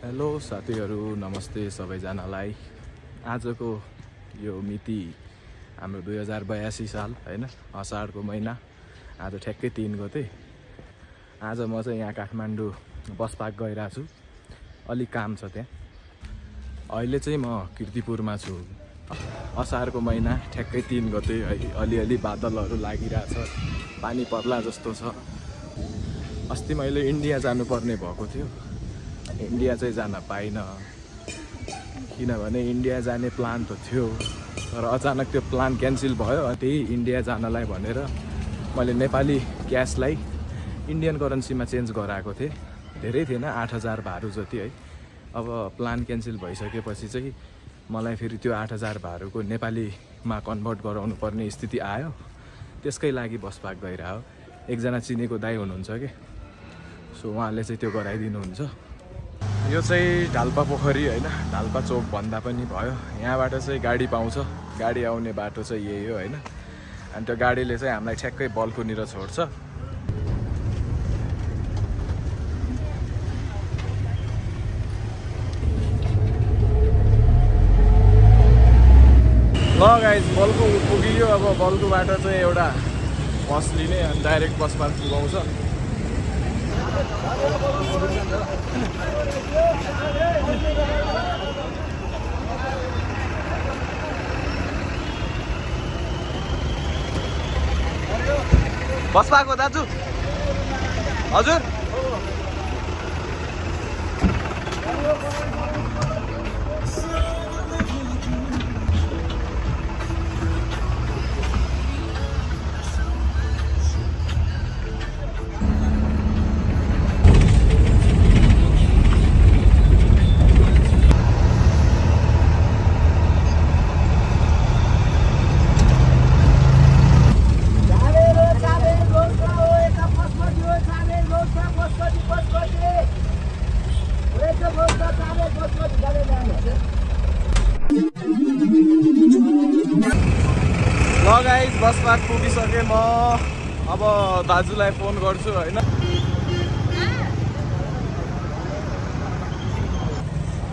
Hello साथीहरू, नमस्ते सबैजनालाई। आजको यो मिति हाम्रो 2082 साल हैन, असाढको महिना। आज ठ्याक्कै 3 गते। आज म चाहिँ यहाँ काठमाडौँ बस पार्क गइरहेको छु। अलि काम छ त्यहाँ। अहिले चाहिँ म कीर्तिपुरमा छु। असाढको महिना ठ्याक्कै 3 गते है। अलिअलि बादलहरू लागिरहेछ, पानी पर्ला जस्तो छ। अस्ति मैले इन्डिया जानुपर्ने भएको थियो। इन्डिया चाहिँ जान पाइनँ, किनभने इन्डिया जाने प्लान त थियो, तर अचानक त्यो प्लान क्यान्सल भयो। त्यही इन्डिया जानलाई भनेर मैले नेपाली क्यासलाई इन्डियन करेन्सीमा चेन्ज गराएको थिएँ। धेरै थिएन, 8000 भारू जति है। अब प्लान क्यान्सल भइसकेपछि चाहिँ मलाई फेरि त्यो 8000 भारूको नेपालीमा कन्भर्ट गराउनु पर्ने स्थिति आयो। त्यसकै लागि बस पार्क गइरह्यो। एकजना चिनेको दाइ हुनुहुन्छ के, सो उहाँले चाहिँ त्यो गराइदिनुहुन्छ। यो चाहिँ ढाल्पा पोखरी हैन, ढाल्पा चौक भन्दा पनि भयो। यहाँबाट चाहिँ गाडी पाउँछ। गाडी आउने बाटो चाहिँ यही हो हैन। अनि त्यो गाडीले चाहिँ हामीलाई ठ्याक्कै बल्कुनिर छोड्छ। ल गाइस, बल्कु पुगियो। अब बल्कुबाट चाहिँ एउटा बस लिने अनि डाइरेक्ट बस पार्क पुगाउँछ। बस पाएको दाजु हजुर। ल गाइस, बस पार्क पुगिसकेँ म। अब दाजुलाई फोन गर्छु हैन।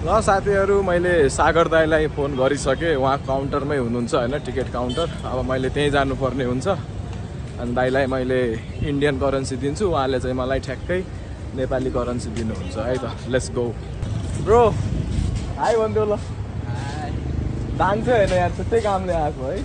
ल साथीहरू, मैले सागर दाइलाई फोन गरिसकेँ। उहाँ काउन्टरमै हुनुहुन्छ हैन, टिकट काउन्टर। अब मैले त्यहीँ जानुपर्ने हुन्छ। अनि दाइलाई मैले इन्डियन करेन्सी दिन्छु, उहाँले चाहिँ मलाई ठ्याक्कै नेपाली करेन्सी दिनुहुन्छ है त। Let's go bro. हाई भन्दियो ल। दाङ थियो होइन यार, छुट्टै कामले आएको है।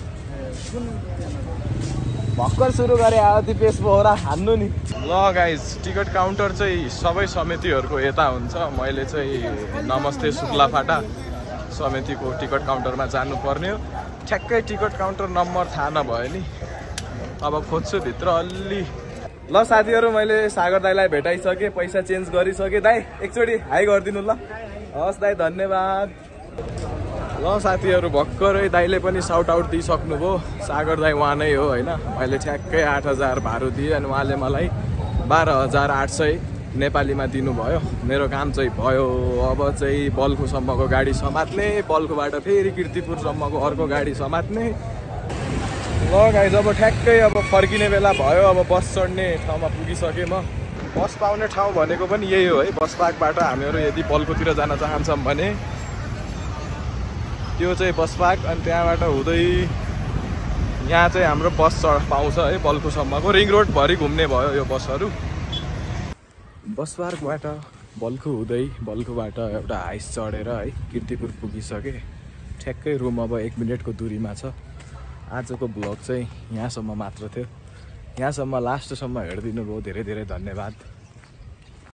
भर्खर सुरु गरे आयो दिपेश बोहरा हान्नु नि। ल गाइज, टिकट काउन्टर चाहिँ सबै समितिहरूको यता हुन्छ। मैले चाहिँ नमस्ते शुक्लाफाटा समितिको टिकट काउन्टरमा जानुपर्ने हो। ठ्याक्कै टिकट काउन्टर नम्बर थाहा नभयो नि। अब खोज्छु भित्र अलि। ल साथीहरू, मैले सागर दाइलाई भेटाइसकेँ, पैसा चेन्ज गरिसकेँ। दाइ एकचोटि हाई गरिदिनु ल। हस् दाइ, धन्यवाद। ल साथीहरू, भर्खरै दाइले पनि साउट आउट दिइसक्नुभयो। सागर दाइ उहाँ नै हो होइन। मैले ठ्याक्कै 8000 भारू दिएँ अनि उहाँले मलाई 12800 नेपालीमा दिनुभयो। मेरो काम चाहिँ भयो। अब चाहिँ बल्कुसम्मको गाडी समात्ने, बल्कुबाट फेरि कीर्तिपुरसम्मको अर्को गाडी समात्ने। ल गाइज, अब ठ्याक्कै अब फर्किने बेला भयो। अब बस चढ्ने ठाउँमा पुगिसकेँ म। बस पाउने ठाउँ भनेको पनि यही हो है। बस पार्कबाट हामीहरू यदि बल्कुतिर जान चाहन्छौँ भने त्यो चाहिँ बस पार्क, अनि त्यहाँबाट हुँदै यहाँ चाहिँ हाम्रो बस पाउँछ है बल्कुसम्मको। रिङ रोडभरि घुम्ने भयो यो बसहरू। बस पार्कबाट बल्कु हुँदै बल्कुबाट एउटा हाइस चढेर है कीर्तिपुर पुगिसकेँ। ठ्याक्कै रुम अब 1 मिनटको दूरीमा छ। आजको ब्लग चाहिँ यहाँसम्म मात्र थियो। यहाँसम्म लास्टसम्म हेरिदिनु भयो, धेरै धेरै धन्यवाद।